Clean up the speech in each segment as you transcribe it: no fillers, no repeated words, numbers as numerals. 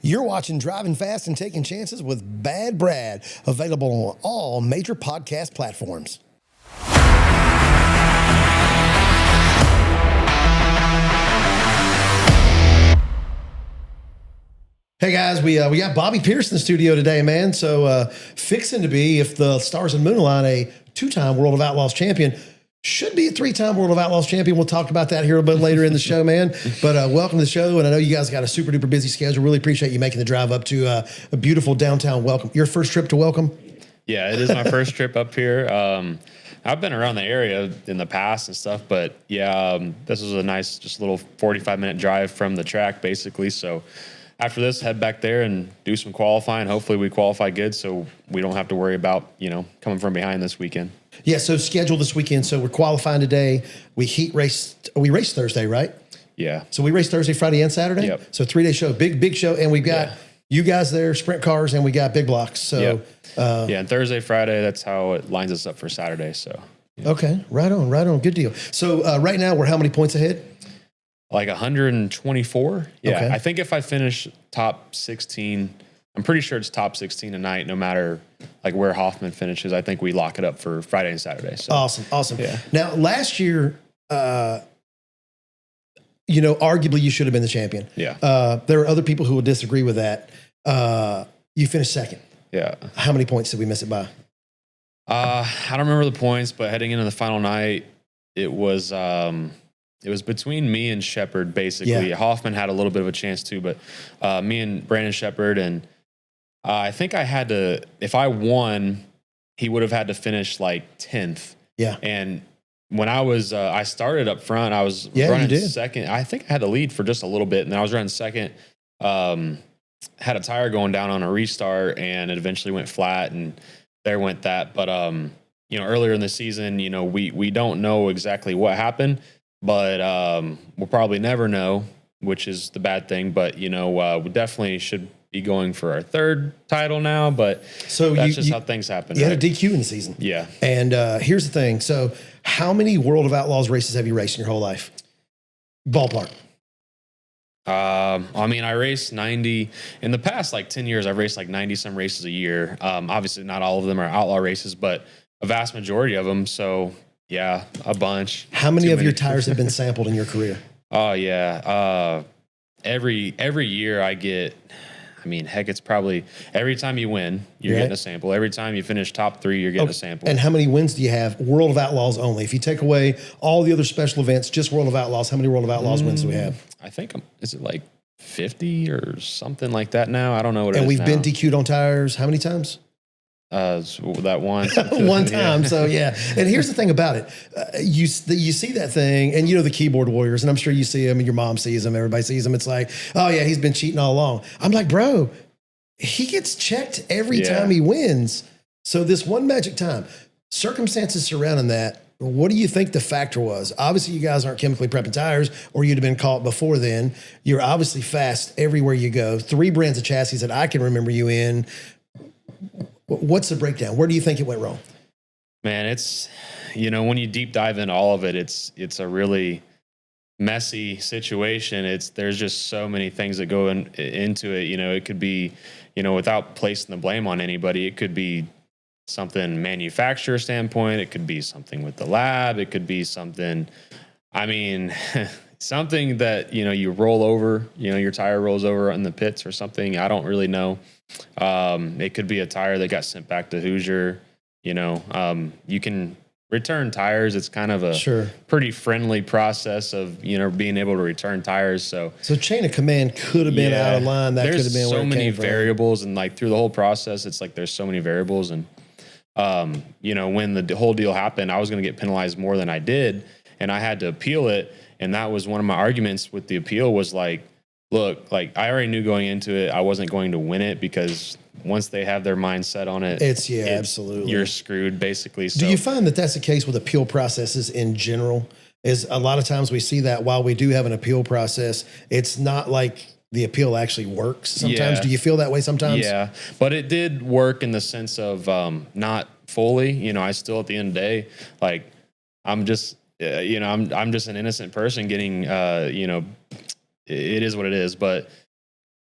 You're watching Driving Fast and Taking Chances with Bad Brad, available on all major podcast platforms. Hey guys, we got Bobby Pierce in the studio today, man. So fixing to be, if the stars and moon align, a two-time World of Outlaws champion. Should be a three-time World of Outlaws champion. We'll talk about that here a bit later in the show, man. But welcome to the show, and I know you guys got a super-duper busy schedule. Really appreciate you making the drive up to a beautiful downtown Welcome. Your first trip to Welcome? Yeah, it is my first trip up here. I've been around the area in the past and stuff, but yeah, this was a nice, just little 45-minute drive from the track, basically. So after this, head back there and do some qualifying. Hopefully we qualify good so we don't have to worry about, coming from behind this weekend. Yeah, so schedule this weekend. So we're qualifying today. We race Thursday, right? Yeah. So we race Thursday, Friday, and Saturday? Yep. So 3-day show, big show. And we've got you guys there, sprint cars, and we got big blocks. So and Thursday, Friday, that's how it lines us up for Saturday. So Okay, right on. Good deal. So right now we're how many points ahead? Like 124. Yeah. Okay. I think if I finish top 16, I'm pretty sure it's top 16 tonight, no matter like where Hoffman finishes. I think we lock it up for Friday and Saturday. So Awesome. Yeah. Now, last year, arguably you should have been the champion. Yeah. There are other people who will disagree with that. You finished second. Yeah. How many points did we miss it by? I don't remember the points, but heading into the final night, it was between me and Shepard, basically. Yeah. Hoffman had a little bit of a chance too, but me and Brandon Shepard, and I think I had to, if I won, he would have had to finish like 10th. Yeah. And when I started up front, I was you running did. second. I think I had the lead for just a little bit, and then I was running second. Had a tire going down on a restart, and it eventually went flat, and there went that. But earlier in the season, we don't know exactly what happened, but we'll probably never know, which is the bad thing. But we definitely should be going for our third title now. But So that's just how things happen. You right? had a DQ in the season. Yeah. And here's the thing. So how many World of Outlaws races have you raced in your whole life? Ballpark. I raced 90 in the past, like 10 years. I've raced like 90 some races a year. Obviously not all of them are outlaw races, but a vast majority of them. So yeah, a bunch. How many of your tires have been sampled in your career? Oh yeah. Every year I get, it's probably every time you win, you're getting a sample. Every time you finish top 3, you're getting a sample. And how many wins do you have? World of Outlaws only. If you take away all the other special events, just World of Outlaws, how many World of Outlaws wins do we have? I think, is it like 50 or something like that now? I don't know what it is. And we've now. been DQ'd on tires how many times? That one. One time. Yeah. So yeah. And here's the thing about it. You see that thing, and the keyboard warriors, and I'm sure you see them, and your mom sees them, everybody sees them. It's like, oh yeah, he's been cheating all along. I'm like, bro, he gets checked every time he wins. So this one magic time, circumstances surrounding that, what do you think the factor was? Obviously, you guys aren't chemically prepping tires, or you'd have been caught before then. You're obviously fast everywhere you go. 3 brands of chassis that I can remember you in. What's the breakdown? Where do you think it went wrong? Man, it's, when you deep dive into all of it, it's a really messy situation. There's just so many things that go into it. It could be, without placing the blame on anybody, it could be something manufacturer standpoint. It could be something with the lab. It could be something, something that, you roll over, your tire rolls over in the pits or something. I don't really know. It could be a tire that got sent back to Hoosier. You can return tires. It's kind of a pretty friendly process of, being able to return tires. So chain of command could have been out of line. That could have been where it came from. There's so many variables, and like through the whole process, it's like there's so many variables. And when the whole deal happened, I was going to get penalized more than I did, and I had to appeal it. And that was one of my arguments with the appeal was like, look, like I already knew going into it, I wasn't going to win it, because once they have their mind set on it, absolutely, you're screwed basically. So, do you find that that's the case with appeal processes in general? Is a lot of times we see that while we do have an appeal process, it's not like the appeal actually works sometimes. Do you feel that way sometimes? Yeah, but it did work in the sense of not fully. I still at the end of the day, like I'm just, I'm just an innocent person getting, it is what it is. But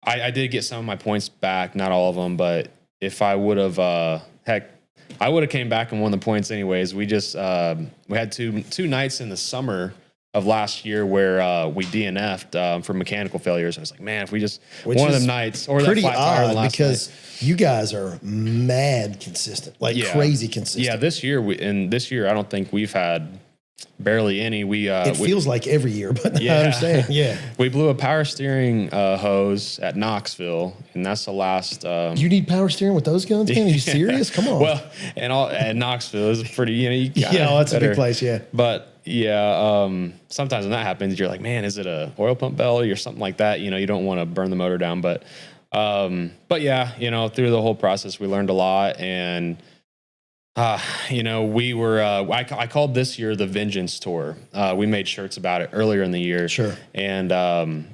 I did get some of my points back, not all of them, but if I would have, I would have came back and won the points anyways. We just we had two nights in the summer of last year where we DNF'd for mechanical failures. I was like, man, if we just one of them nights or pretty that flat tire odd last because night. you guys are mad consistent, like crazy consistent. Yeah, this year I don't think we've had barely any. It feels like every year, but I understand. Yeah, we blew a power steering hose at Knoxville, and that's the last. You need power steering with those guns, man? Are you serious? Come on. Well, and Knoxville is pretty. That's a big place. Yeah, but. Sometimes when that happens, you're like, man, is it a oil pump belly or something like that? You don't want to burn the motor down, but yeah, through the whole process, we learned a lot. And, we were, I called this year the Vengeance Tour. We made shirts about it earlier in the year. Sure. And,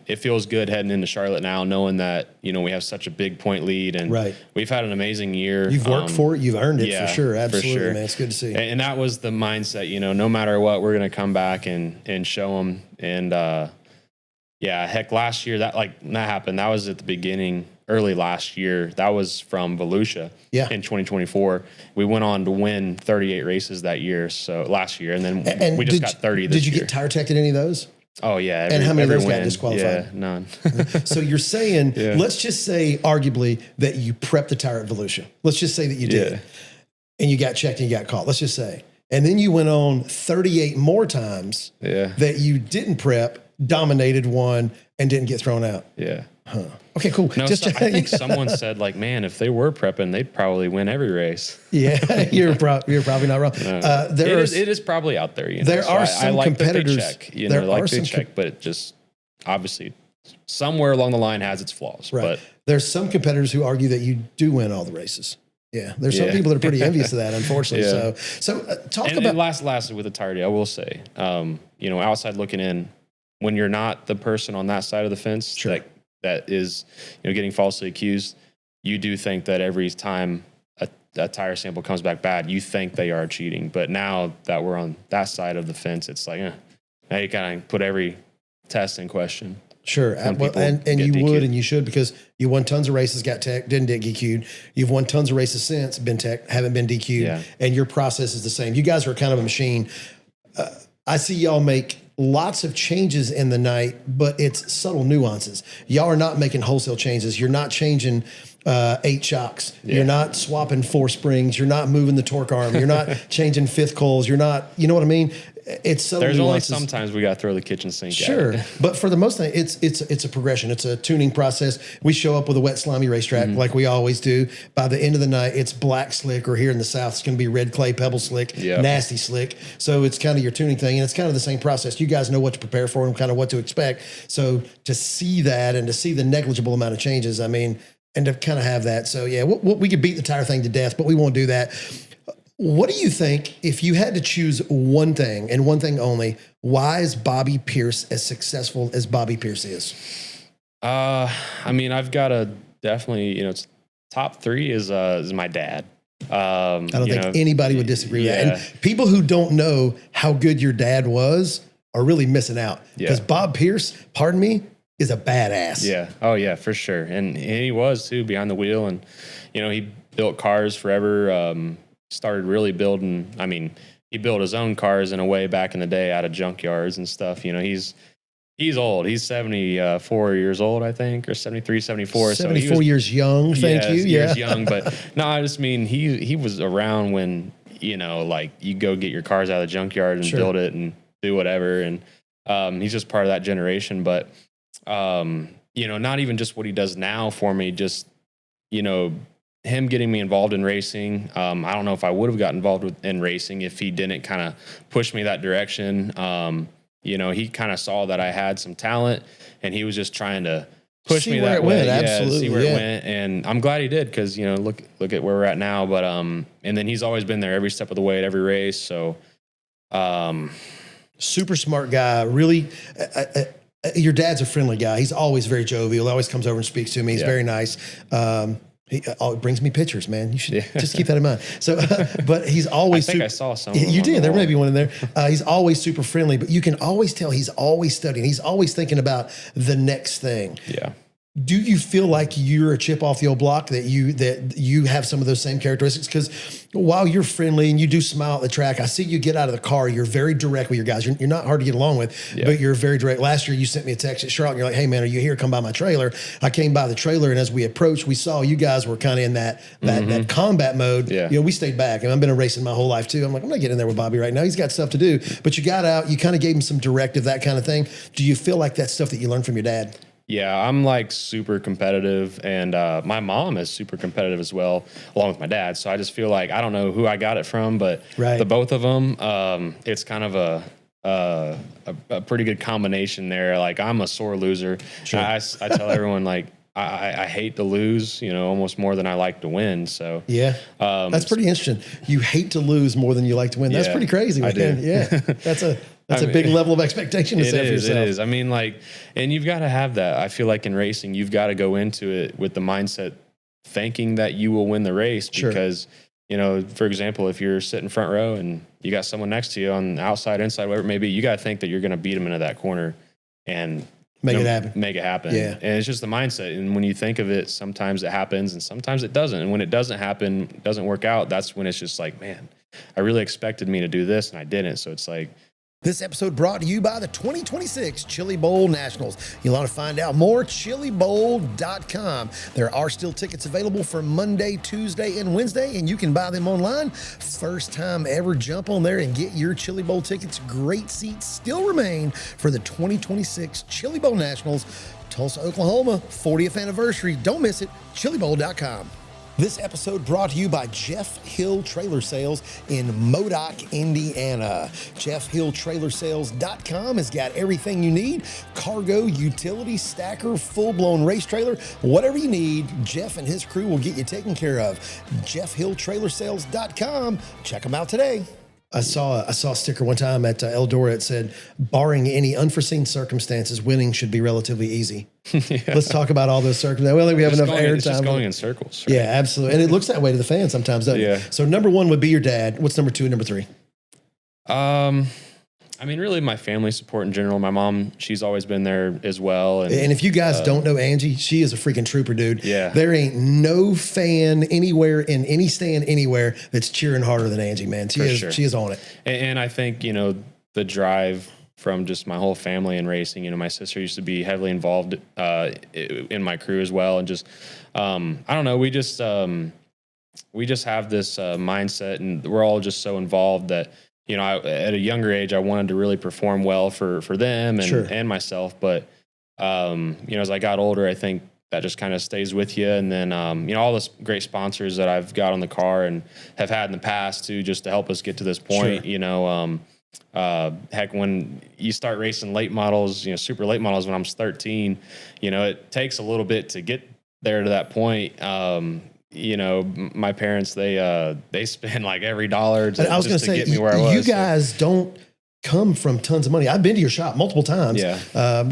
it feels good heading into Charlotte now, knowing that, we have such a big point lead and we've had an amazing year. You've worked for it. You've earned it for sure. Absolutely, for sure. Man. It's good to see. And that was the mindset, no matter what, we're going to come back and show them. And, heck, last year that happened. That was at the beginning, early last year. That was from Volusia in 2024. We went on to win 38 races that year. So last year, and then we just got 30 this year. Did you get tire teched in any of those? Oh yeah. And how many of those got disqualified? Yeah, none. So you're saying, let's just say arguably that you prepped the tire at Volusia. Let's just say that you did. And you got checked and you got caught. Let's just say. And then you went on 38 more times that you didn't prep, dominated one, and didn't get thrown out. Yeah. Huh. Okay, cool. No, I think someone said, like, man, if they were prepping, they'd probably win every race. Yeah, you're probably not wrong. No. It is probably out there. There are some competitors. They check, but it just obviously somewhere along the line has its flaws. Right. But there's some competitors who argue that you do win all the races. Yeah, there's some people that are pretty envious of that, unfortunately. So talk about lastly with the tire deal. I will say, outside looking in, when you're not the person on that side of the fence that is, getting falsely accused, you do think that every time a tire sample comes back bad, you think they are cheating. But now that we're on that side of the fence, it's like, now you kind of put every test in question. Sure. And you would and you should, because you won tons of races, got tech, didn't get DQ'd. You've won tons of races since, been tech, haven't been DQ'd, and your process is the same. You guys are kind of a machine. I see y'all make lots of changes in the night, but it's subtle nuances. Y'all are not making wholesale changes. You're not changing 8 shocks. You're not swapping 4 springs. You're not moving the torque arm. You're not changing fifth coils. You're not, you know what I mean? It's subtle There's nuances. Only sometimes we got to throw the kitchen sink Sure. at it. But for the most thing, it's a progression. It's a tuning process. We show up with a wet, slimy racetrack like we always do. By the end of the night, it's black slick, or here in the South, it's going to be red clay pebble slick, nasty slick. So it's kind of your tuning thing, and it's kind of the same process. You guys know what to prepare for and kind of what to expect. So to see that and to see the negligible amount of changes, and to kind of have that. So we could beat the tire thing to death, but we won't do that. What do you think, if you had to choose one thing and one thing only, why is Bobby Pierce as successful as Bobby Pierce is? I've got to definitely, it's top 3 is my dad. I don't think anybody would disagree with that. And people who don't know how good your dad was are really missing out. Because Bob Pierce, pardon me, is a badass. Yeah. Oh yeah, for sure. And he was too, behind the wheel. And, he built cars forever. Started really building. He built his own cars in a way back in the day out of junkyards and stuff. He's old. He's 74 years old, I think, or 73, 74. 74 years young. Thank you. Years young. But no, I just mean, he was around when, you go get your cars out of the junkyard and build it and do whatever. And he's just part of that generation. But, not even just what he does now for me, just, him getting me involved in racing. I don't know if I would have got involved in racing if he didn't kind of push me that direction. He kind of saw that I had some talent, and he was just trying to push me that way. Absolutely. See where it went. And I'm glad he did, because, look at where we're at now. But, and then he's always been there every step of the way at every race. So, super smart guy. Really, your dad's a friendly guy. He's always very jovial. Always comes over and speaks to me. He's very nice. He brings me pictures, man. You should just keep that in mind. So, but he's always. I think I saw some. You did. There may be one in there. He's always super friendly, but you can always tell he's always studying. He's always thinking about the next thing. Yeah. Do you feel like you're a chip off the old block, that you have some of those same characteristics? Because while you're friendly and you do smile at the track, I see you get out of the car. You're very direct with your guys. You're not hard to get along with, but you're very direct. Last year, you sent me a text at Charlotte, and you're like, "Hey, man, are you here? Come by my trailer." I came by the trailer, and as we approached, we saw you guys were kind of in that combat mode. Yeah. You know, we stayed back, and I've been racing my whole life too. I'm like, I'm not getting in there with Bobby right now. He's got stuff to do. But you got out. You kind of gave him some directive, that kind of thing. Do you feel like that's stuff that you learned from your dad? Yeah, I'm like super competitive, and my mom is super competitive as well, along with my dad. So I just feel like I don't know who I got it from, but the both of them, it's kind of a pretty good combination there. Like, I'm a sore loser. Sure. I tell everyone, like, I hate to lose, you know, almost more than I like to win. So that's pretty interesting. You hate to lose more than you like to win. That's pretty crazy, man. I do. Yeah, that's a big level of expectation to set for yourself. It is. I mean, like, and you've got to have that. I feel like in racing, you've got to go into it with the mindset thinking that you will win the race because, you know, for example, if you're sitting front row and you got someone next to you on the outside, inside, whatever it may be, you got to think that you're going to beat them into that corner and make it happen. Make it happen. Yeah. And it's just the mindset. And when you think of it, sometimes it happens and sometimes it doesn't. And when it doesn't happen, doesn't work out, that's when it's just like, man, I really expected me to do this and I didn't. So it's like, this episode brought to you by the 2026 Chili Bowl Nationals. You'll want to find out more, chilibowl.com. There are still tickets available for Monday, Tuesday, and Wednesday, and you can buy them online. First time ever, jump on there and get your Chili Bowl tickets. Great seats still remain for the 2026 Chili Bowl Nationals, Tulsa, Oklahoma, 40th anniversary. Don't miss it, chilibowl.com. This episode brought to you by Jeff Hill Trailer Sales in Modoc, Indiana. JeffHillTrailerSales.com has got everything you need. Cargo, utility, stacker, full-blown race trailer, whatever you need, Jeff and his crew will get you taken care of. JeffHillTrailerSales.com. Check them out today. I saw a sticker one time at Eldora. It said, barring any unforeseen circumstances, winning should be relatively easy. Let's talk about all those circumstances. Well, we have enough airtime. It's just going in circles. Right? Yeah, absolutely. And it looks that way to the fans sometimes, doesn't it? So number one would be your dad. What's number two and number three? I mean, really my family support in general. My mom, she's always been there as well. And if you guys don't know Angie, she is a freaking trooper, dude. Yeah. There ain't no fan anywhere in any stand anywhere that's cheering harder than Angie, man. She is on it. And I think, you know, the drive from just my whole family in racing, you know, my sister used to be heavily involved in my crew as well. And just, I don't know, we just have this mindset, and we're all just so involved that, you know, at a younger age, I wanted to really perform well for them and myself. But, you know, as I got older, I think that just kind of stays with you. And then, you know, all this great sponsors that I've got on the car and have had in the past too, just to help us get to this point, you know, heck, when you start racing late models, you know, super late models, when I was 13, you know, it takes a little bit to get there to that point. You know, my parents, they spend like every dollar to get me where I was. You guys don't come from tons of money. I've been to your shop multiple times. Yeah.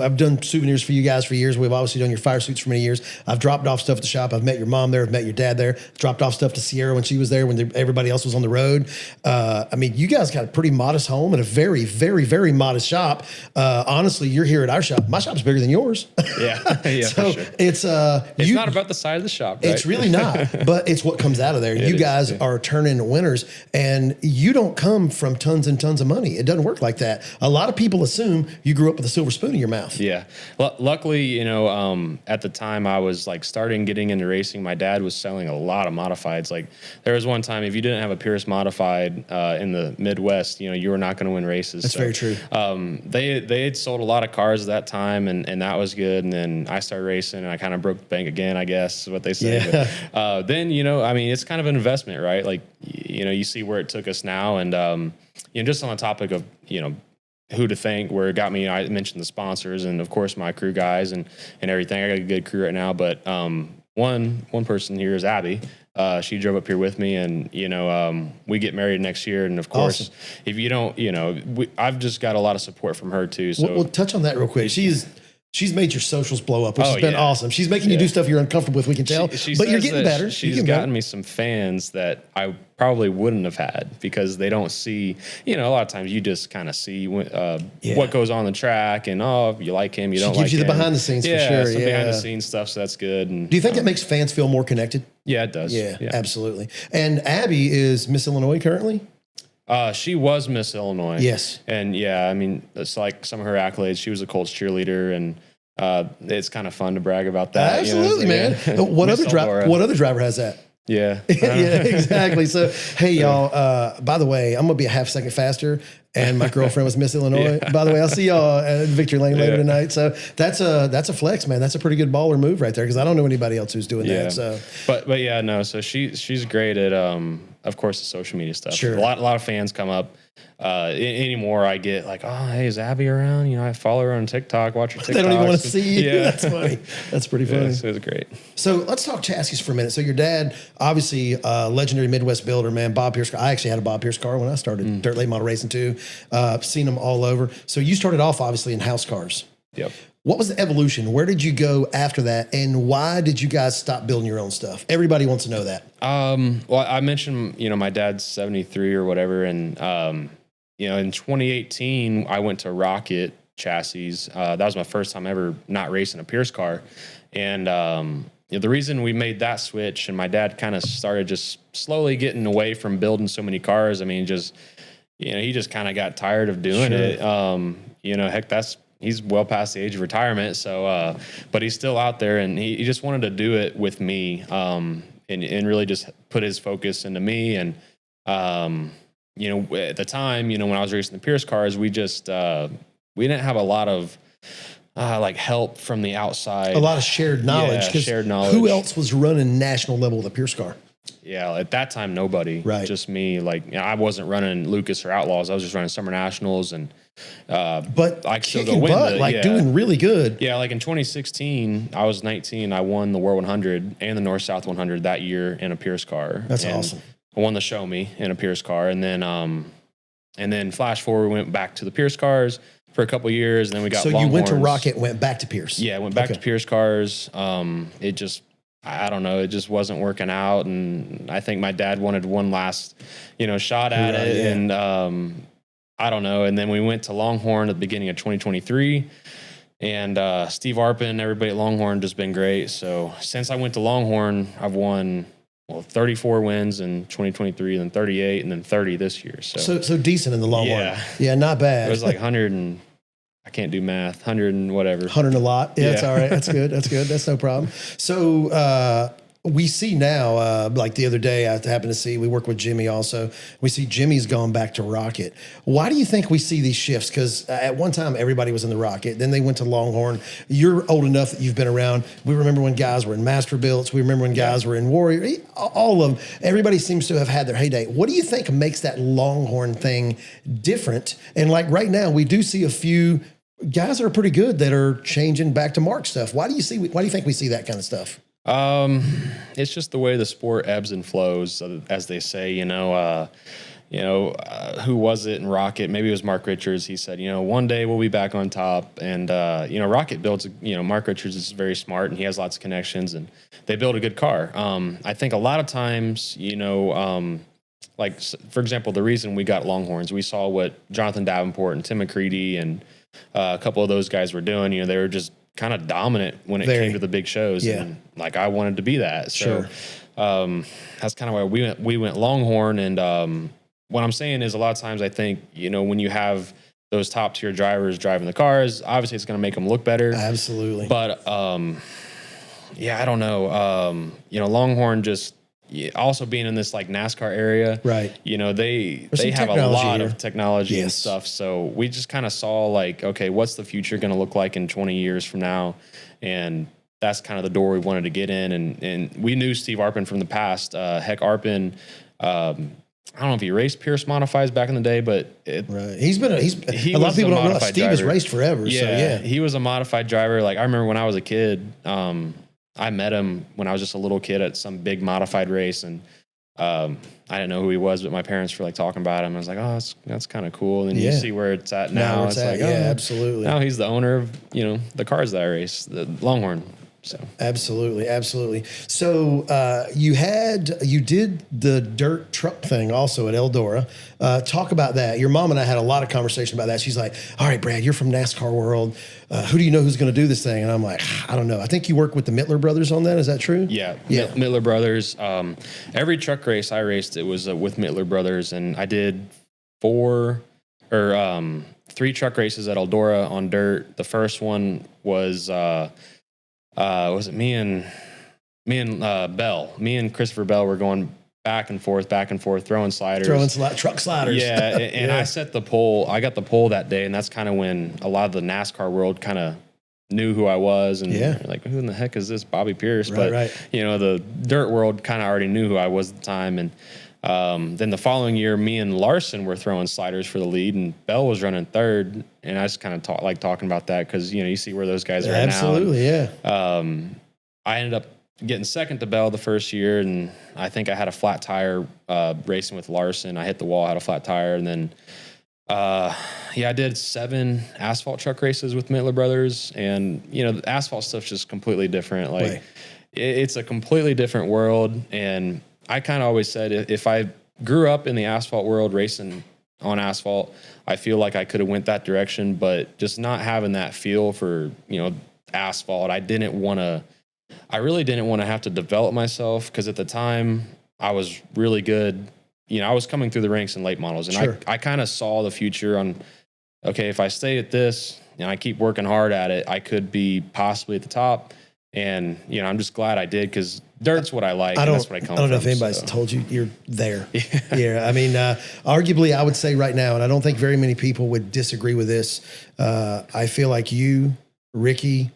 I've done souvenirs for you guys for years. We've obviously done your fire suits for many years. I've dropped off stuff at the shop. I've met your mom there. I've met your dad there. Dropped off stuff to Sierra when she was there, when everybody else was on the road. I mean, you guys got a pretty modest home and a very, very, very modest shop. Honestly, you're here at our shop. My shop's bigger than yours. Yeah. So for sure. It's not about the size of the shop, right? It's really not, but it's what comes out of there. You guys are turning winners, and you don't come from tons and tons of money. It doesn't work like that. A lot of people assume you grew up with a silver spoon in your mouth. Yeah. Luckily, you know, at the time I was like getting into racing, my dad was selling a lot of modifieds. Like, there was one time, if you didn't have a Pierce modified in the Midwest, you know, you were not going to win races. That's very true. They had sold a lot of cars at that time, and that was good. And then I started racing, and I kind of broke the bank again, I guess is what they say. Yeah. But, then, you know, I mean, it's kind of an investment, right? Like, you know, you see where it took us now. And, you know, just on the topic of, you know, who to thank, where it got me, I mentioned the sponsors and of course my crew guys and everything. I got a good crew right now, but one person here is Abby. She drove up here with me, and you know, we get married next year, and of course, if you don't, you know, I've just got a lot of support from her too. So we'll touch on that real quick. She's She's made your socials blow up, which Oh, has been yeah. awesome. She's making you do stuff you're uncomfortable with, we can tell. She but you're says getting that better. She's gotten me some fans that I probably wouldn't have had because they don't see, a lot of times you just kind of see what goes on the track and, you like him, you don't like him. She gives you the behind the scenes for sure. Some behind the scenes stuff, so that's good. And, do you think that makes fans feel more connected? Yeah, it does. Yeah, absolutely. And Abby is Miss Illinois currently? She was Miss Illinois. Yes. And I mean, it's like some of her accolades. She was a Colts cheerleader, and it's kind of fun to brag about that. Absolutely, man. What other driver has that? Yeah. Yeah, exactly. So, hey, y'all, by the way, I'm going to be a half second faster. And my girlfriend was Miss Illinois. By the way, I'll see y'all at Victory Lane later tonight. So that's a flex, man. That's a pretty good baller move right there because I don't know anybody else who's doing that. So, but yeah, no. So she's great at of course the social media stuff. Sure. A lot of fans come up. Anymore, I get like, oh, hey, is Abby around? I follow her on TikTok. Watch her TikTok. They don't even want to see you. Yeah, That's funny. That's pretty funny. So it was great. So let's talk chassis for a minute. So your dad, obviously, legendary Midwest builder, man. Bob Pierce. I actually had a Bob Pierce car when I started dirt late model racing too. Seen them all over. So you started off obviously in house cars. Yep. What was the evolution? Where did you go after that? And why did you guys stop building your own stuff? Everybody wants to know that. Well, I mentioned, my dad's 73 or whatever. And, in 2018, I went to Rocket Chassis. That was my first time ever not racing a Pierce car. And, the reason we made that switch and my dad kind of started just slowly getting away from building so many cars. I mean, just, he just kind of got tired of doing it. Heck, he's well past the age of retirement. So, but he's still out there and he just wanted to do it with me. And really just put his focus into me. And, at the time, when I was racing the Pierce cars, we just, we didn't have a lot of, help from the outside. A lot of shared knowledge. Yeah, shared knowledge. Who else was running national level with a Pierce car? Yeah, at that time, nobody. Right. Just me. I wasn't running Lucas or Outlaws. I was just running Summer Nationals and. But I still kicking butt, doing really good. Yeah, in 2016, I was 19. I won the World 100 and the North South 100 that year in a Pierce car. That's awesome. I won the Show Me in a Pierce car, and then flash forward, we went back to the Pierce cars for a couple of years, and then we got. So Longhorns. You went to Rocket, and went back to Pierce. Yeah, went back to Pierce cars. It just, I don't know, it just wasn't working out, and I think my dad wanted one last, shot at it, yeah. and I don't know. And then we went to Longhorn at the beginning of 2023, and Steve Arpin, everybody at Longhorn, just been great. So since I went to Longhorn, I've won 34 wins in 2023, then 38, and then 30 this year. So decent in the Longhorn. Yeah, not bad. It was 100 and I can't do math. 100 and whatever. 100 a lot. Yeah, that's all right. That's good. That's good. That's no problem. So we see now, like the other day, I happened to see, we work with Jimmy also. We see Jimmy's gone back to Rocket. Why do you think we see these shifts? Because at one time, everybody was in the Rocket. Then they went to Longhorn. You're old enough that you've been around. We remember when guys were in Masterbuilts. We remember when guys were in Warrior. All of them. Everybody seems to have had their heyday. What do you think makes that Longhorn thing different? And right now, we do see a few guys that are pretty good that are changing back to Mark stuff. Why do you think we see that kind of stuff? It's just the way the sport ebbs and flows, as they say. Who was it in Rocket? Maybe it was Mark Richards. He said, one day we'll be back on top. And Rocket builds. Mark Richards is very smart and he has lots of connections, and they build a good car. I think a lot of times, for example, the reason we got Longhorns, we saw what Jonathan Davenport and Tim McCready and a couple of those guys were doing. They were just kind of dominant when it came to the big shows. Yeah. And I wanted to be that. So, sure. That's kind of why we went Longhorn. And, what I'm saying is a lot of times I think, when you have those top tier drivers driving the cars, obviously it's going to make them look better. Absolutely. But, I don't know. Longhorn just, also being in this NASCAR area, right? They have a lot of technology and stuff. So we just kind of saw okay, what's the future going to look like in 20 years from now? And that's kind of the door we wanted to get in. And we knew Steve Arpin from the past. Heck, Arpin, I don't know if he raced Pierce Modifieds back in the day, but right. He's a lot of people don't realize Steve has raced forever. Yeah, he was a modified driver. I remember when I was a kid, I met him when I was just a little kid at some big modified race, and I didn't know who he was, but my parents were like talking about him. I was like, oh, that's kind of cool. And you see where it's at now. Where it's at. like, Yeah, oh, absolutely. now he's the owner of, the cars that I race, the Longhorn. So Absolutely. So you did the dirt truck thing also at Eldora. Talk about that. Your mom and I had a lot of conversation about that. She's like, all right, Brad, you're from NASCAR world. Who do you know who's going to do this thing? And I'm like, I don't know. I think you work with the Mittler brothers on that. Is that true? Yeah. Mittler brothers. Every truck race I raced, it was with Mittler brothers. And I did 3 truck races at Eldora on dirt. The first one was it me and Bell? Me and Christopher Bell were going back and forth, throwing sliders. Truck sliders. Yeah, and I set the pole. I got the pole that day, and that's kind of when a lot of the NASCAR world kind of knew who I was, and like, who in the heck is this Bobby Pierce? Right. The dirt world kind of already knew who I was at the time, and then the following year, me and Larson were throwing sliders for the lead, and Bell was running third. And I just kind of talking about that because you see where those guys are at now. Absolutely, yeah. I ended up getting second to Bell the first year, and I think I had a flat tire racing with Larson. I hit the wall, had a flat tire, and then I did 7 asphalt truck races with Mittler Brothers, and the asphalt stuff's just completely different. Like it's a completely different world, and I kind of always said if I grew up in the asphalt world racing on asphalt, I feel like I could have went that direction, but just not having that feel for, asphalt, I really didn't want to have to develop myself because at the time I was really good. I was coming through the ranks in late models, and I kind of saw the future on, okay, if I stay at this and I keep working hard at it, I could be possibly at the top. And, I'm just glad I did because dirt's what I like. And that's what I come from. I don't know if anybody's told you you're there. Yeah. I mean, arguably, I would say right now, and I don't think very many people would disagree with this. I feel like you, Ricky,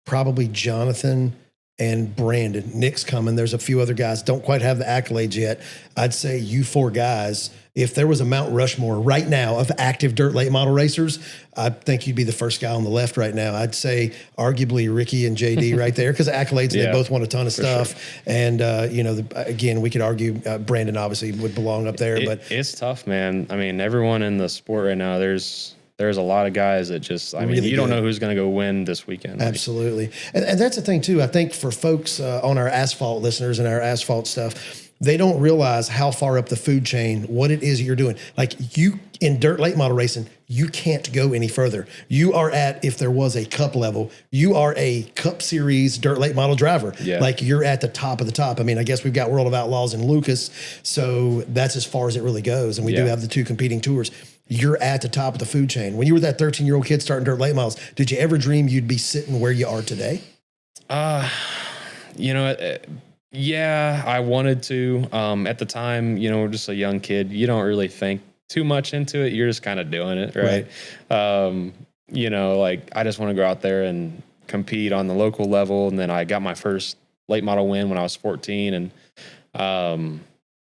probably Jonathan, and Brandon. Nick's coming. There's a few other guys. Don't quite have the accolades yet. I'd say you 4 guys, if there was a Mount Rushmore right now of active dirt late model racers, I think you'd be the first guy on the left right now. I'd say arguably Ricky and JD right there because accolades, they both won a ton of stuff. Sure. And, again, we could argue Brandon obviously would belong up there. But it's tough, man. I mean, everyone in the sport right now, there's a lot of guys that just, you don't know who's going to go win this weekend. Absolutely. And that's the thing, too. I think for folks on our asphalt listeners and our asphalt stuff, they don't realize how far up the food chain, what it is you're doing. Like you in dirt late model racing, you can't go any further. You are at, if there was a cup level, you are a Cup Series dirt late model driver. Yeah. Like you're at the top of the top. I mean, I guess we've got World of Outlaws and Lucas, so that's as far as it really goes. And we do have the 2 competing tours. You're at the top of the food chain. When you were that 13-year-old kid starting dirt late models, did you ever dream you'd be sitting where you are today? Yeah, I wanted to. At the time, just a young kid, you don't really think too much into it. You're just kind of doing it, right? I just want to go out there and compete on the local level. And then I got my first late model win when I was 14. And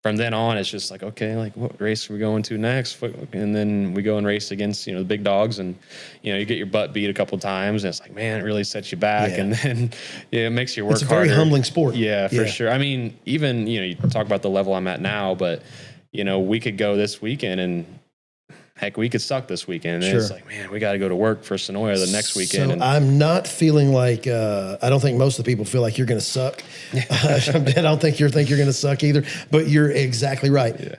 from then on, it's just like, okay, like what race are we going to next? And then we go and race against, the big dogs, and, you get your butt beat a couple of times, and it's like, man, it really sets you back. Yeah. And then it makes you work harder. It's a very humbling sport. Yeah, for sure. I mean, even, you talk about the level I'm at now, but, we could go this weekend and heck, we could suck this weekend. And it's like, man, we got to go to work for Sonoya the next weekend. So I'm not feeling like, I don't think most of the people feel like you're going to suck. I don't think you're going to suck either, but you're exactly right. Yeah.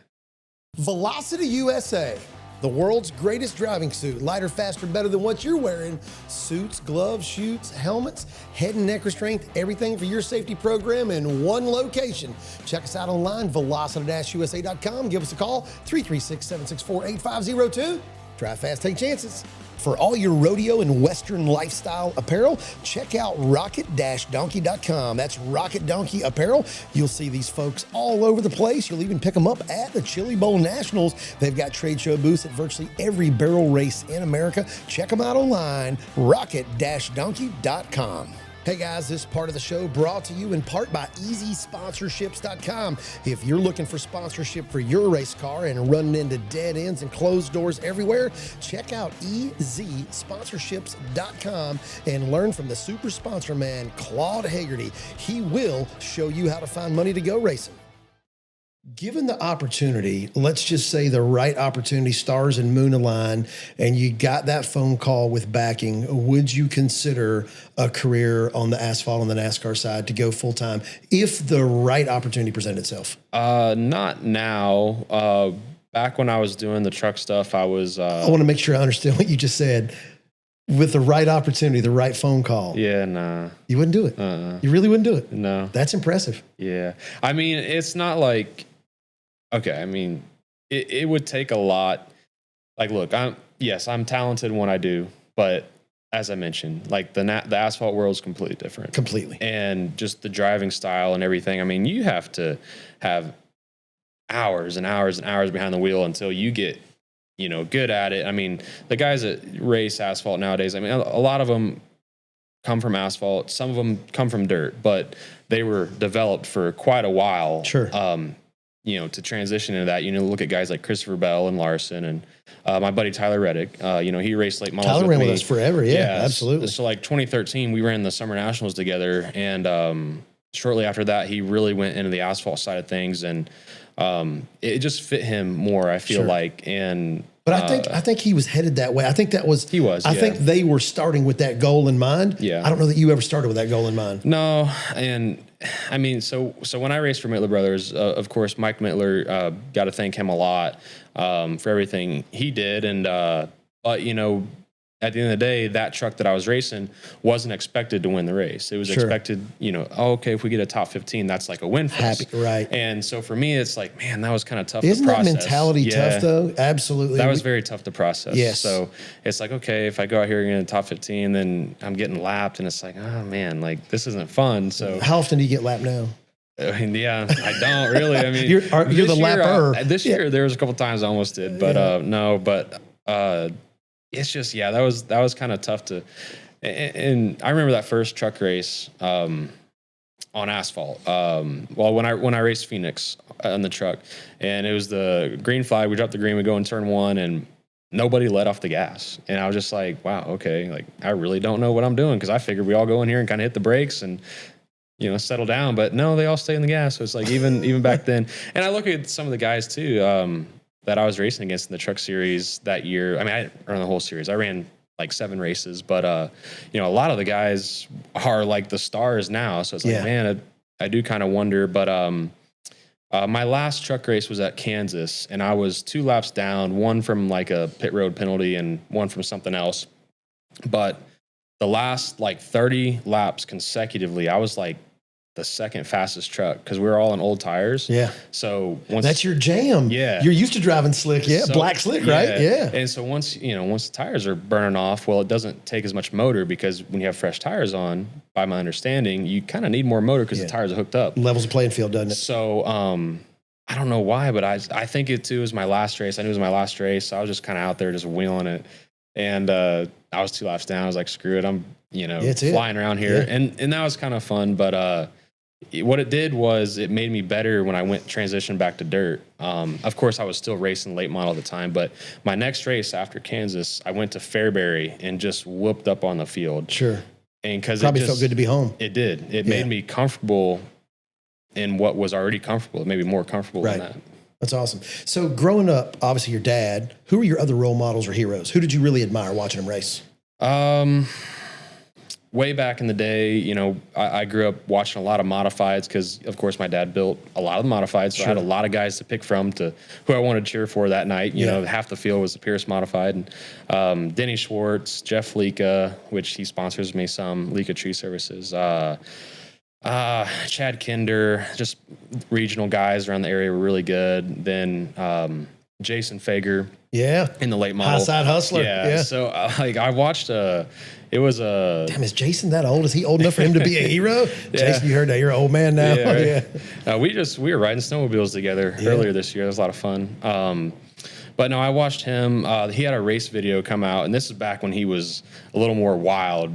Velocita-USA, the world's greatest driving suit. Lighter, faster, better than what you're wearing. Suits, gloves, chutes, helmets, head and neck restraint, everything for your safety program in one location. Check us out online, velocita-usa.com. Give us a call, 336-764-8502. Drive fast, take chances. For all your rodeo and Western lifestyle apparel, check out rocket-donkey.com. That's Rocket Donkey Apparel. You'll see these folks all over the place. You'll even pick them up at the Chili Bowl Nationals. They've got trade show booths at virtually every barrel race in America. Check them out online, rocket-donkey.com. Hey guys, this part of the show brought to you in part by EasySponsorships.com. If you're looking for sponsorship for your race car and running into dead ends and closed doors everywhere, check out EasySponsorships.com and learn from the super sponsor man, Claude Hagerty. He will show you how to find money to go racing. Given the opportunity, let's just say the right opportunity, stars and moon align, and you got that phone call with backing, would you consider a career on the asphalt on the NASCAR side to go full time if the right opportunity presented itself? Not now. Back when I was doing the truck stuff, I was. I want to make sure I understand what you just said. With the right opportunity, the right phone call. Yeah, nah. You wouldn't do it. You really wouldn't do it. No. That's impressive. Yeah. I mean, it's not like, okay, I mean, it would take a lot. Like, look, I'm talented in what I do, but as I mentioned, like the asphalt world is completely different. Completely. And just the driving style and everything. I mean, you have to have hours and hours and hours behind the wheel until you get, good at it. I mean, the guys that race asphalt nowadays, I mean, a lot of them come from asphalt. Some of them come from dirt, but they were developed for quite a while. Sure. To transition into that, look at guys like Christopher Bell and Larson and my buddy Tyler Reddick. He raced late models. Tyler with ran me. with us forever. Yeah, absolutely. So like 2013, we ran the Summer Nationals together, and shortly after that, he really went into the asphalt side of things, and it just fit him more. I feel like, and. But I think he was headed that way. I think that was he was. I think they were starting with that goal in mind. Yeah. I don't know that you ever started with that goal in mind. No, and I mean, so when I raced for Mittler Brothers, of course, Mike Mittler, got to thank him a lot for everything he did, and but at the end of the day, that truck that I was racing wasn't expected to win the race. It was expected, okay, if we get a top 15, that's like a win for us. Right. And so for me, it's like, man, that was kind of tough Isn't to process. Isn't that mentality tough, though? Absolutely. That was very tough to process. Yes. So it's like, okay, if I go out here and get a top 15, then I'm getting lapped, and it's like, oh, man, like, this isn't fun. So how often do you get lapped now? I mean, yeah, I don't really. I mean, you're the lapper. This year, there was a couple times I almost did, but no, but it's just, that was kind of tough to, and I remember that first truck race on asphalt. When I raced Phoenix on the truck, and it was the green flag, we dropped the green, we go in turn one, and nobody let off the gas, and I was just like, wow, okay, like I really don't know what I'm doing, because I figured we all go in here and kind of hit the brakes and settle down, but no, they all stay in the gas. So it's like even back then, and I look at some of the guys too. That I was racing against in the truck series that year. I mean, I didn't run the whole series. I ran like 7 races, but a lot of the guys are like the stars now. So it's like, man, I do kind of wonder. But my last truck race was at Kansas, and I was 2 laps down, one from like a pit road penalty and one from something else. But the last like 30 laps consecutively, I was like the second fastest truck, because we were all on old tires. Yeah. So that's your jam. Yeah. You're used to driving slick. Yeah. So, black slick, right? Yeah. And so once the tires are burning off, well, it doesn't take as much motor, because when you have fresh tires on, by my understanding, you kind of need more motor because the tires are hooked up. Levels the playing field, doesn't it? So, I don't know why, but I think it too was my last race. I knew it was my last race. So I was just kind of out there just wheeling it. And, I was 2 laps down. I was like, screw it. I'm, flying around here. Yeah. And that was kind of fun. But, what it did was it made me better when I transitioned back to dirt. Of course, I was still racing late model at the time, but my next race after Kansas, I went to Fairbury and just whooped up on the field. Sure. And because probably felt good to be home. It did. It made me comfortable in what was already comfortable. It made me more comfortable than that. That's awesome. So growing up, obviously your dad, who were your other role models or heroes? Who did you really admire watching him race? Way back in the day, I grew up watching a lot of modifieds, because, of course, my dad built a lot of modifieds. So I had a lot of guys to pick from to who I wanted to cheer for that night. Half the field was the Pierce modified. And, Denny Schwartz, Jeff Lika, which he sponsors me some, Lika Tree Services. Chad Kinder, just regional guys around the area were really good. Then Jason Fager. Yeah. In the late model. High side hustler. Yeah. So I watched it was a... Damn, is Jason that old? Is he old enough for him to be a hero? Jason, you heard that. You're an old man now. Yeah. Right. We were riding snowmobiles together earlier this year. It was a lot of fun. But no, I watched him. He had a race video come out, and this is back when he was a little more wild,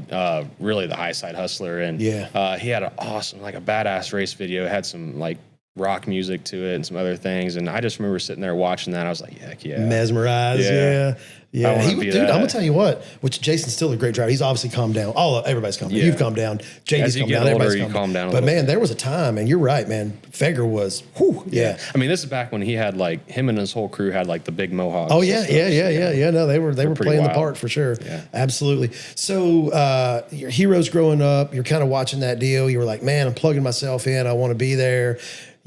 really the high side hustler. And he had an awesome, like a badass race video. It had some like rock music to it and some other things. And I just remember sitting there watching that. I was like, heck yeah. Mesmerized. Yeah, wanna dude, be I'm that. gonna tell you what. Which Jason's still a great driver. He's obviously calmed down. Everybody's calmed down. Yeah. You've calmed down. JD's As you calmed get down. older, Everybody's you calm down a But little man, there was a time, and you're right, man. Feger was, yeah. I mean, this is back when he had like him and his whole crew had like the big mohawks. Oh and yeah, stuff. yeah. No, they were pretty playing the wild. part for sure. Yeah. Absolutely. So your heroes growing up, you're kind of watching that deal. You were like, man, I'm plugging myself in. I want to be there.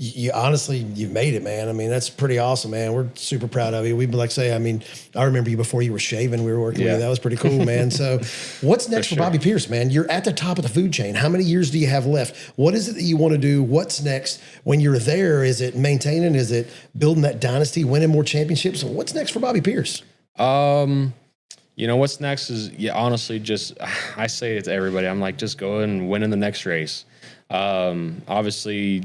You honestly, you've made it, man. I mean, that's pretty awesome, man. We're super proud of you. We'd like say, I mean, I remember you before you were shaving. We were working with you. That was pretty cool, man. So, what's next for Bobby Pierce, man? You're at the top of the food chain. How many years do you have left? What is it that you want to do? What's next when you're there? Is it maintaining? Is it building that dynasty, winning more championships? What's next for Bobby Pierce? You know, what's next is, honestly, just, I say it to everybody. I'm like, just go and win in the next race. Obviously,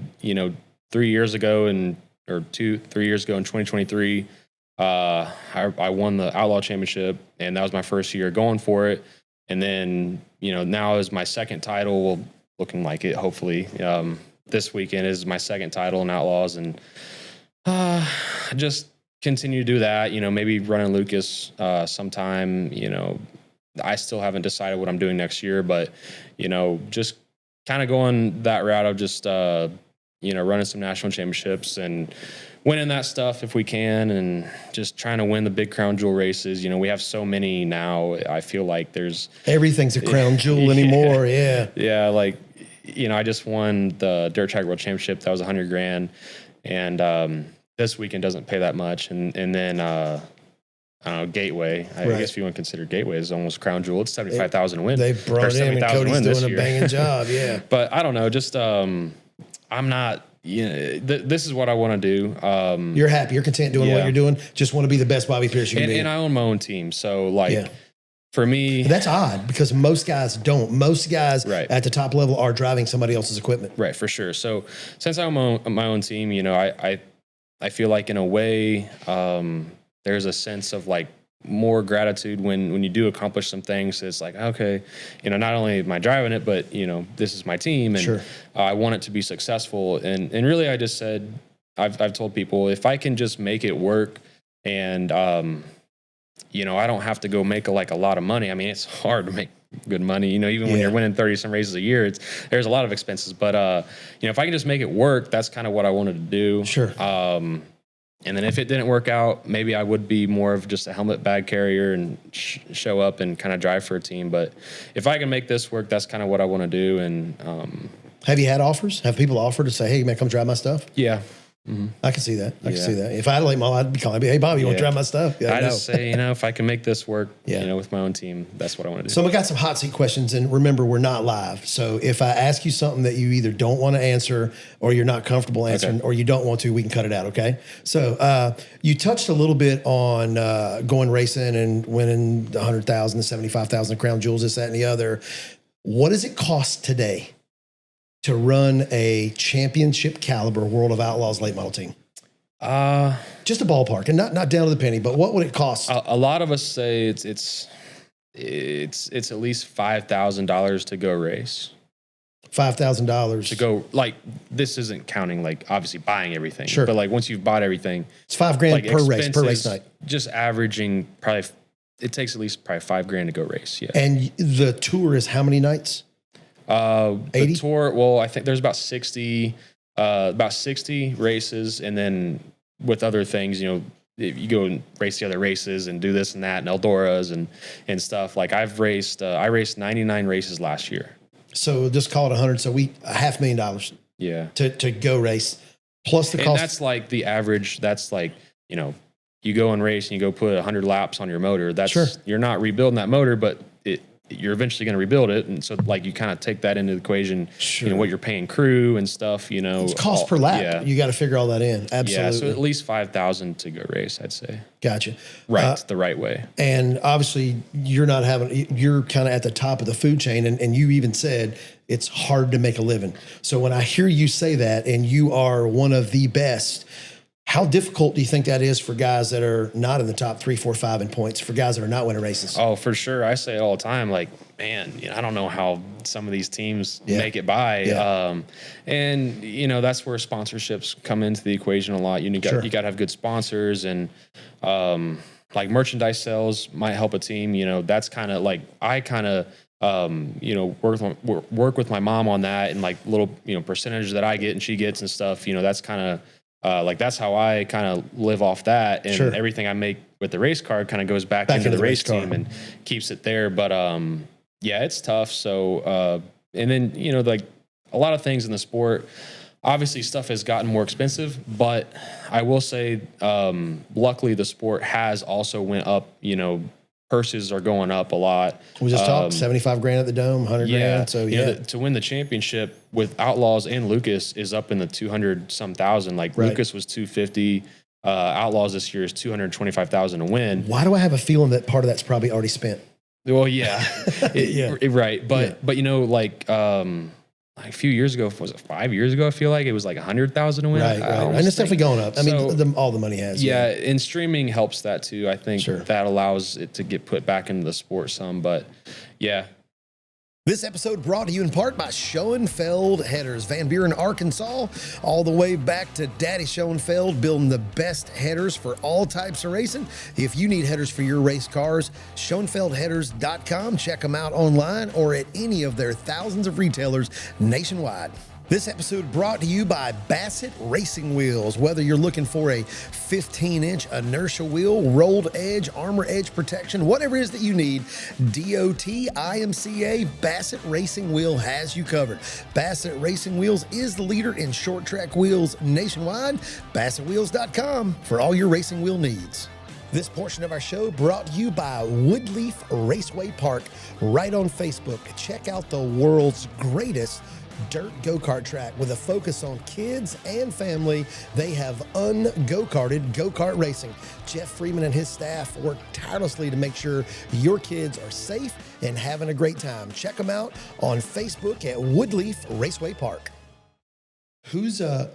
3 years ago in 2023, I won the Outlaw Championship, and that was my first year going for it. And then, now is my second title, well, looking like it, hopefully. This weekend is my second title in Outlaws, and just continue to do that, maybe running Lucas sometime. I still haven't decided what I'm doing next year, but, just kind of going that route of just, running some national championships and winning that stuff if we can, and just trying to win the big crown jewel races. We have so many now. I feel like Everything's a crown jewel anymore. Yeah. Yeah. Like, I just won the Dirt Track World Championship. That was $100,000. And this weekend doesn't pay that much. And then, I don't know, Gateway. I guess if you want to consider Gateway is almost crown jewel. It's 75,000 win. They brought him, and Cody's doing a banging job. Yeah. But I don't know. Just, I'm not, this is what I want to do. You're happy. You're content doing what you're doing. Just want to be the best Bobby Pierce you can be. And I own my own team. So, for me, that's odd because most guys don't. Most guys at the top level are driving somebody else's equipment. Right, for sure. So, since I own my own team, I feel like in a way, there's a sense of like more gratitude when you do accomplish some things. It's like, okay, not only am I driving it, but this is my team, and I want it to be successful. And really, I just said, I've told people, if I can just make it work, and I don't have to go make a lot of money. I mean, it's hard to make good money, even when you're winning 30 some races a year, there's a lot of expenses, but if I can just make it work, that's kind of what I wanted to do. Sure. And then if it didn't work out, maybe I would be more of just a helmet bag carrier and show up and kind of drive for a team. But if I can make this work, that's kind of what I want to do. And have you had offers? Have people offered to say, "Hey, man, come drive my stuff"? Yeah. Mm-hmm. I can see that. I can see that. If I had a late model, I'd be calling, "Hey, Bobby, you want to drive my stuff?" I just say, if I can make this work, with my own team, that's what I want to do. So I got some hot seat questions, and remember, we're not live. So if I ask you something that you either don't want to answer, or you're not comfortable answering, or you don't want to, we can cut it out. Okay. So you touched a little bit on going racing and winning the 100,000, the 75,000 crown jewels, this, that, and the other. What does it cost today to run a championship caliber World of Outlaws late model team? Just a ballpark, and not down to the penny, but what would it cost? A lot of us say it's at least $5,000 to go race. $5,000 to go. Like, this isn't counting obviously buying everything. Sure. But once you've bought everything, it's $5,000 per race night. Just averaging probably, it takes at least probably $5,000 to go race. Yeah. And the tour is how many nights? 80? The tour, well, I think there's about 60 races, and then with other things, you go and race the other races and do this and that and Eldora's and stuff. Like I raced 99 races last year. So just call it 100. So $500,000. Yeah. To go race, plus the cost. And that's like the average. That's like, you go and race and you go put 100 laps on your motor. That's You're not rebuilding that motor, but you're eventually going to rebuild it. And so you kind of take that into the equation, what you're paying crew and stuff, It's cost per lap. Yeah. You got to figure all that in. Absolutely. Yeah. So at least 5,000 to go race, I'd say. Gotcha. Right. The right way. And obviously you're kind of at the top of the food chain. And you even said it's hard to make a living. So when I hear you say that, and you are one of the best, how difficult do you think that is for guys that are not in the top 3, 4, 5 in points, for guys that are not winning races? Oh, for sure. I say it all the time, man, I don't know how some of these teams make it by. Yeah. And that's where sponsorships come into the equation a lot. You got to have good sponsors, and like merchandise sales might help a team. You know, that's kind of like I kind of you know, work with my mom on that, and like little, you know, percentage that I get and she gets and stuff. You know, that's kind of like that's how I kind of live off that, and Sure. everything I make with the race car kind of goes back into the race team and keeps it there. But yeah, it's tough. So and then, you know, like a lot of things in the sport, obviously stuff has gotten more expensive, but I will say, luckily the sport has also went up. You know, purses are going up a lot. We just talked 75 grand at the Dome, 100 grand. So you know, to win the championship with Outlaws and Lucas is up in the 200 some thousand. Like Lucas was 250. Outlaws this year is 225,000 to win. Why do I have a feeling that part of that's probably already spent? Well, yeah, right. But you know, like a few years ago, was it 5 years ago? I feel like it was like 100,000 to win. Right. And it's definitely going up. I mean, all the money has. Yeah, and streaming helps that too. I think that allows it to get put back into the sport some. But yeah. This episode brought to you in part by Schoenfeld Headers, Van Buren, Arkansas, all the way back to Daddy Schoenfeld, building the best headers for all types of racing. If you need headers for your race cars, SchoenfeldHeaders.com. Check them out online or at any of their thousands of retailers nationwide. This episode brought to you by Bassett Racing Wheels. Whether you're looking for a 15-inch inertia wheel, rolled edge, armor edge protection, whatever it is that you need, DOT, IMCA, Bassett Racing Wheel has you covered. Bassett Racing Wheels is the leader in short track wheels nationwide. BassettWheels.com for all your racing wheel needs. This portion of our show brought to you by Woodleaf Raceway Park, right on Facebook. Check out the world's greatest dirt go-kart track with a focus on kids and family. They have go-karted go-kart racing. Jeff Freeman and his staff work tirelessly to make sure your kids are safe and having a great time. Check them out on Facebook at Woodleaf Raceway Park. Who's a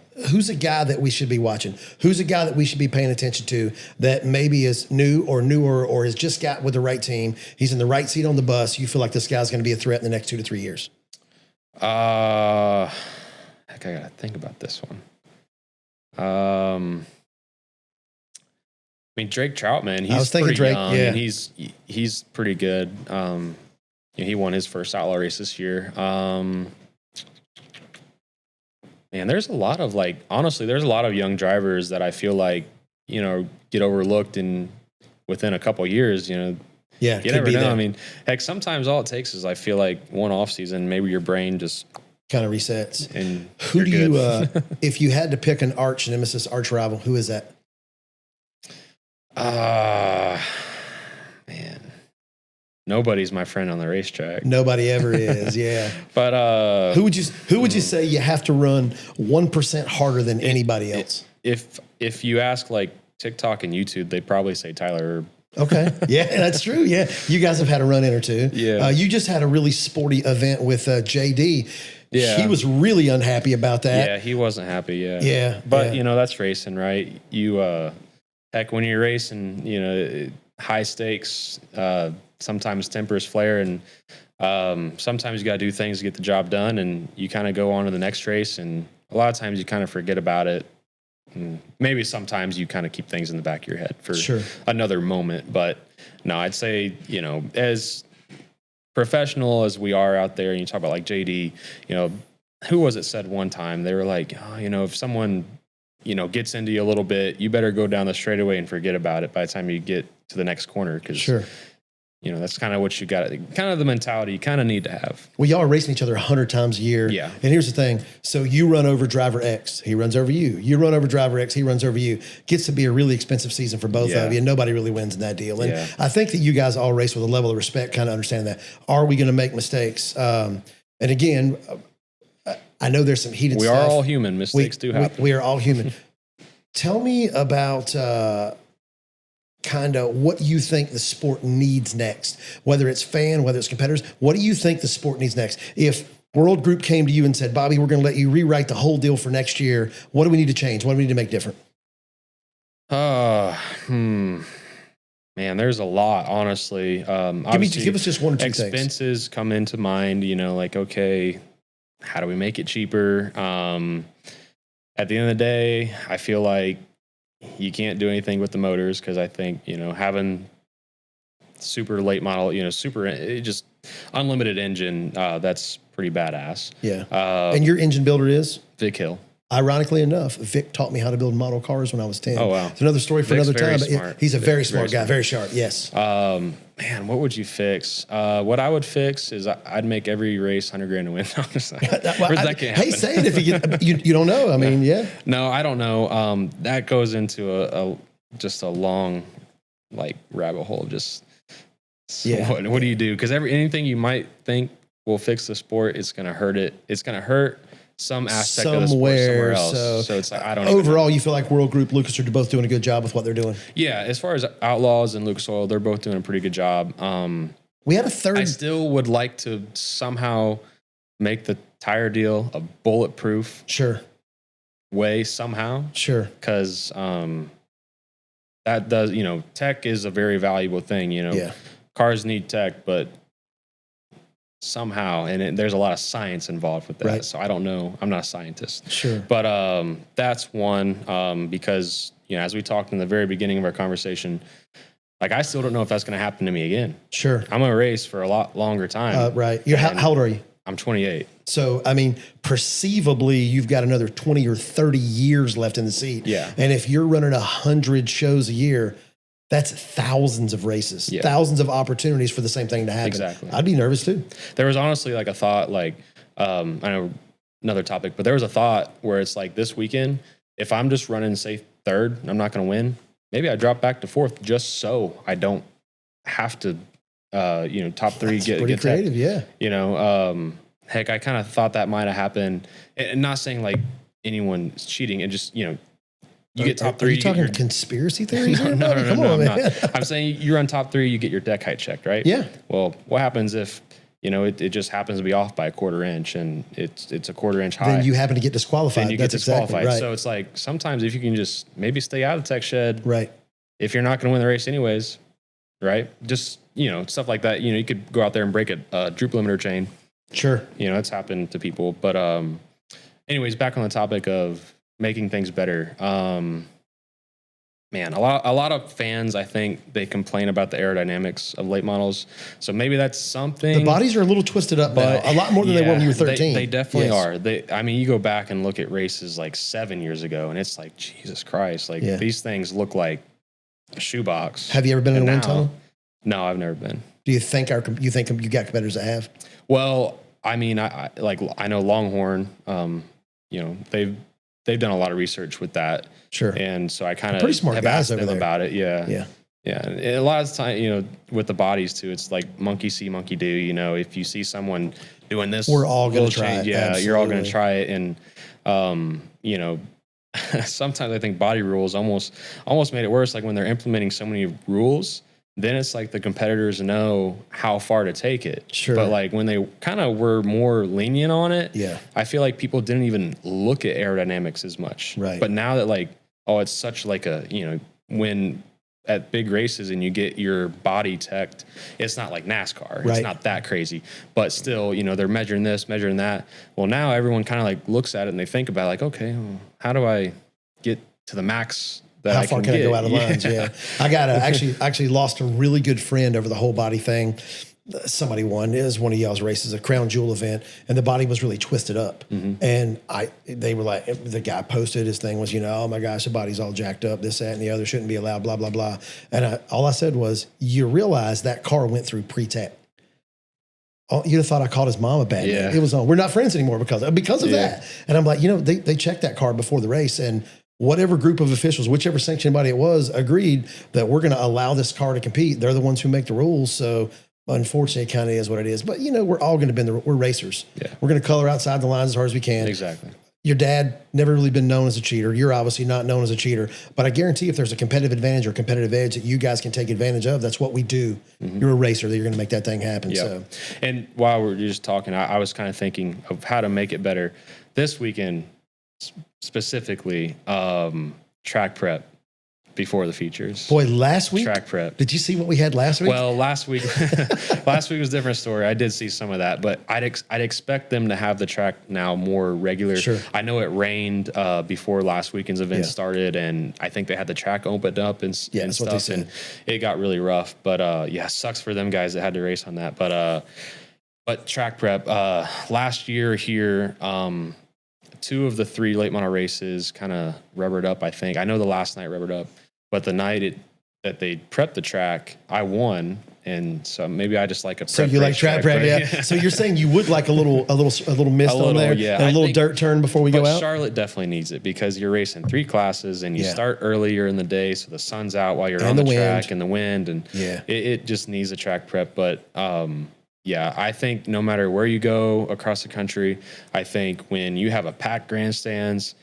guy that we should be watching? Who's a guy that we should be paying attention to that maybe is new or newer or has just got with the right team? He's in the right seat on the bus. You feel like this guy's going to be a threat in the next 2 to 3 years? Heck, I gotta think about this one. I mean, Drake Troutman. He's I was thinking pretty Drake. young, Yeah, and he's pretty good. You know, he won his first outlaw race this year. Man, there's a lot of honestly, there's a lot of young drivers that I feel like, you know, get overlooked and within a couple of years, you know. Yeah, you never know. There. I mean, heck, sometimes all it takes is I feel like one off season, maybe your brain just kind of resets. And who do you, if you had to pick an arch nemesis, arch rival, who is that? Man, nobody's my friend on the racetrack. Nobody ever is. Yeah, but who would you say you have to run 1% harder than anybody else? If you ask like TikTok and YouTube, they probably say Tyler Erb. Okay. Yeah, that's true. Yeah. You guys have had a run in or two. Yeah. You just had a really sporty event with JD. Yeah. He was really unhappy about that. Yeah, he wasn't happy. Yeah. Yeah. But, you know, that's racing, right? You, heck, when you're racing, you know, high stakes, sometimes tempers flare, and sometimes you got to do things to get the job done, and you kind of go on to the next race, and a lot of times you kind of forget about it. And maybe sometimes you kind of keep things in the back of your head for another moment. But no, I'd say, you know, as professional as we are out there, and you talk about like JD, you know, who was it said one time? They were like, oh, you know, if someone, you know, gets into you a little bit, you better go down the straightaway and forget about it by the time you get to the next corner. Cause you know, that's kind of what you got, kind of the mentality you kind of need to have. Well, y'all are racing each other 100 times a year. Yeah. And here's the thing. So you run over driver X, he runs over you. You run over driver X, he runs over you. Gets to be a really expensive season for both of you, and nobody really wins in that deal. And I think that you guys all race with a level of respect, kind of understanding that. Are we going to make mistakes? And again, I know there's some heated stuff. We are all human. Mistakes do happen. We are all human. Tell me about kind of what you think the sport needs next, whether it's fan, whether it's competitors. What do you think the sport needs next? If World Group came to you and said, Bobby, we're going to let you rewrite the whole deal for next year, what do we need to change? What do we need to make different? Man, there's a lot, honestly. Give us just one or two things. Expenses come into mind, you know, like, okay, how do we make it cheaper? At the end of the day, I feel like you can't do anything with the motors because I think, having super late model, just unlimited engine, that's pretty badass. Yeah. And your engine builder is? Vic Hill. Ironically enough, Vic taught me how to build model cars when I was 10. Oh, wow. It's another story for Vic's another time. But smart. he's a very smart guy, very sharp. Yes. Man, what would you fix? What I would fix is I'd make every race $100,000 to win. That can't happen. Hey, say it if you don't know. I mean, yeah. No, I don't know. That goes into just a long rabbit hole. Just what do you do? Because anything you might think will fix the sport, it's going to hurt it. It's going to hurt some aspect of the sport somewhere else. So it's like, I don't overall, you feel like World Group, Lucas are both doing a good job with what they're doing. Yeah, as far as Outlaws and Lucas Oil, they're both doing a pretty good job. We had a third. I still would like to somehow make the tire deal a bulletproof way somehow. Sure. Because that does, tech is a very valuable thing. Cars need tech, but somehow, and there's a lot of science involved with that. Right. So I don't know. I'm not a scientist. Sure. But that's one because, as we talked in the very beginning of our conversation, I still don't know if that's going to happen to me again. Sure. I'm going to race for a lot longer time. Right. How old are you? I'm 28. So, I mean, perceivably, you've got another 20 or 30 years left in the seat. Yeah. And if you're running 100 shows a year, that's thousands of races, thousands of opportunities for the same thing to happen. Exactly. I'd be nervous too. There was honestly a thought, I know another topic, but there was a thought where it's this weekend, if I'm just running, say, third, I'm not going to win. Maybe I drop back to fourth just so I don't have to, top three. That's pretty creative, Heck, I kind of thought that might have happened. And not saying anyone's cheating, and just, you get top three. Are you talking conspiracy theories? No, Come on, man. not. I'm saying you're on top three, you get your deck height checked, right? Yeah. Well, what happens if, it just happens to be off by a quarter inch and it's a quarter inch high? Then you happen to get disqualified. Then you get disqualified. Exactly right. So it's sometimes if you can just maybe stay out of the tech shed. Right. If you're not going to win the race anyways, right? Just, stuff like that. You could go out there and break a droop limiter chain. Sure. It's happened to people. But anyways, back on the topic of making things better. Man, a lot of fans, I think, they complain about the aerodynamics of late models. So maybe that's something. The bodies are a little twisted up now, a lot more than they were when you were 13. They definitely are. You go back and look at races 7 years ago, and it's Jesus Christ. These things look like a shoebox. Have you ever been in a wind tunnel? No, I've never been. Do you think you got competitors that have? Well, I know Longhorn. They've done a lot of research with that. Sure. And so I kind of pretty smart guys over there about it. Yeah. Yeah. Yeah. And a lot of the time, with the bodies too, it's monkey see, monkey do. If you see someone doing this, we're all going to try it. Yeah. Absolutely. You're all going to try it. And, sometimes I think body rules almost made it worse. When they're implementing so many rules, then it's the competitors know how far to take it. Sure. But when they kind of were more lenient on it, I feel like people didn't even look at aerodynamics as much. Right. But now that it's such when at big races and you get your body teched, it's not like NASCAR. Right. It's not that crazy. But still, they're measuring this, measuring that. Well, now everyone kind of looks at it and they think about okay, well, how do I get to the max? How far can I go out of lines? Yeah. I got actually lost a really good friend over the whole body thing. Somebody won. It was one of y'all's races, a crown jewel event, and the body was really twisted up. Mm-hmm. And they were the guy posted his thing was, oh my gosh, the body's all jacked up, this, that, and the other, shouldn't be allowed, blah, blah, blah. And all I said was, you realize that car went through pre-tech. Oh, you'd have thought I called his mom a bad name. It was on. We're not friends anymore because of that. And I'm like, they checked that car before the race, and whatever group of officials, whichever sanctioning body it was, agreed that we're going to allow this car to compete. They're the ones who make the rules. So unfortunately, it kind of is what it is. But, we're all going to bend we're racers. Yeah. We're going to color outside the lines as hard as we can. Exactly. Your dad never really been known as a cheater. You're obviously not known as a cheater. But I guarantee if there's a competitive advantage or competitive edge that you guys can take advantage of, that's what we do. Mm-hmm. You're a racer. That you're going to make that thing happen. Yep. So. And while we're just talking, I was kind of thinking of how to make it better. This weekend, specifically, track prep before the features. Boy, last week, track prep. Did you see what we had last week? Well, last week was a different story. I did see some of that, but I'd expect them to have the track now more regular. Sure. I know it rained before last weekend's event started, and I think they had the track opened up and that's stuff, what they said. and it got really rough. But sucks for them guys that had to race on that. But track prep last year here. 2 of the 3 late model races kind of rubbered up, I think. I know the last night rubbered up, but the night that they prepped the track, I won. And so maybe I just like a prep. So you like track prep, yeah. So you're saying you would like a little mist on there, and a little dirt turn before we go out? Charlotte definitely needs it because you're racing 3 classes and you start earlier in the day, so the sun's out while you're on the track and the wind, and it just needs a track prep. But I think no matter where you go across the country, I think when you have a packed grandstands,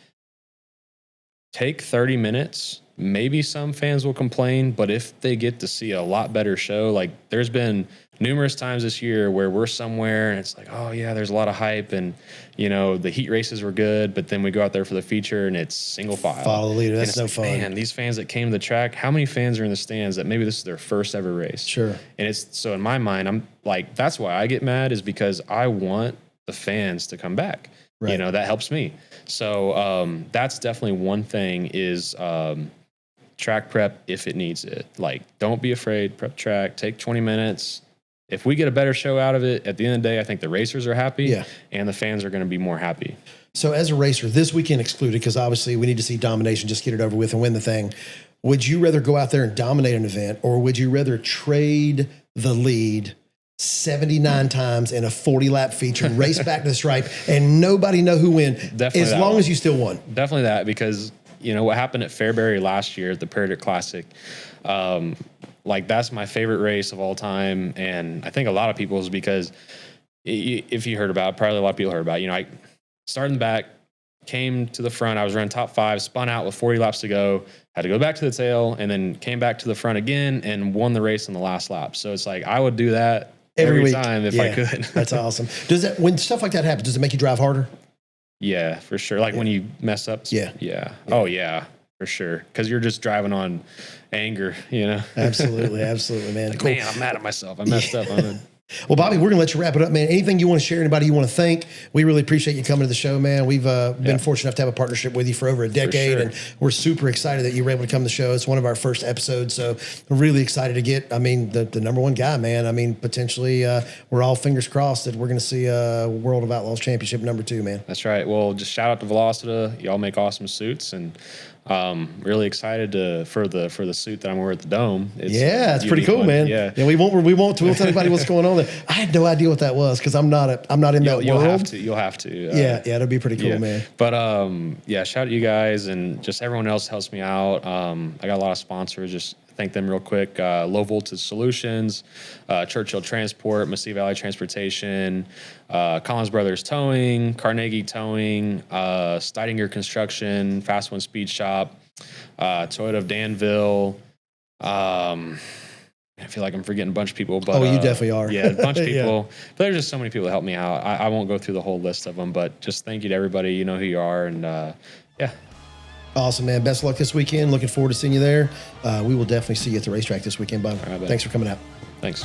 take 30 minutes. Maybe some fans will complain, but if they get to see a lot better show, like there's been numerous times this year where we're somewhere and it's like, oh yeah, there's a lot of hype and the heat races were good, but then we go out there for the feature and it's single file. Follow the leader. That's no fun. Man, these fans that came to the track, how many fans are in the stands that maybe this is their first ever race? Sure. And so in my mind, I'm like, that's why I get mad, is because I want the fans to come back. Right. That helps me. So that's definitely one thing is track prep if it needs it. Like, don't be afraid, prep track, take 20 minutes. If we get a better show out of it, at the end of the day, I think the racers are happy and the fans are going to be more happy. So as a racer, this weekend excluded, because obviously we need to see domination, just get it over with and win the thing. Would you rather go out there and dominate an event, or would you rather trade the lead 79 times in a 40-lap feature, race back to the stripe, and nobody know who win, as long as you still won? Definitely that, because what happened at Fairbury last year at the Paradigm Classic, that's my favorite race of all time. And I think a lot of people's, because if you heard about it, probably a lot of people heard about it. I started in the back, came to the front. I was running top 5, spun out with 40 laps to go, had to go back to the tail, and then came back to the front again and won the race in the last lap. So it's like I would do that every time if I could. That's awesome. When stuff like that happens, does it make you drive harder? Yeah, for sure. Like when you mess up. Yeah. Oh, yeah, for sure. Because you're just driving on anger, Absolutely, man. Like, cool. Man, I'm mad at myself. I messed up. Well, Bobby, we're going to let you wrap it up, man. Anything you want to share, anybody you want to thank? We really appreciate you coming to the show, man. We've been fortunate enough to have a partnership with you for over a decade, and we're super excited that you were able to come to the show. It's one of our first episodes, so we're really excited to get, the number one guy, man. Potentially, we're all fingers crossed that we're going to see a World of Outlaws Championship number 2, man. That's right. Well, just shout out to Velocita. Y'all make awesome suits, and really excited for the suit that I'm wearing at the Dome. It's pretty cool, man. Yeah, we won't tell anybody what's going on there. I had no idea what that was because I'm not in that world. You'll have to. It'll be pretty cool, man. But shout out to you guys, and just everyone else helps me out. I got a lot of sponsors. Just thank them real quick. Low Voltage Solutions, Churchill Transport, Massey Valley Transportation, Collins Brothers Towing, Carnegie Towing, Steidinger Construction, Fast One Speed Shop, Toyota of Danville. I feel like I'm forgetting a bunch of people, but you definitely are. Yeah, a bunch of people. But there's just so many people that help me out. I won't go through the whole list of them, but just thank you to everybody. You know who you are, and Awesome, man. Best of luck this weekend. Looking forward to seeing you there. We will definitely see you at the racetrack this weekend, Bob. All right, thanks for coming out. Thanks.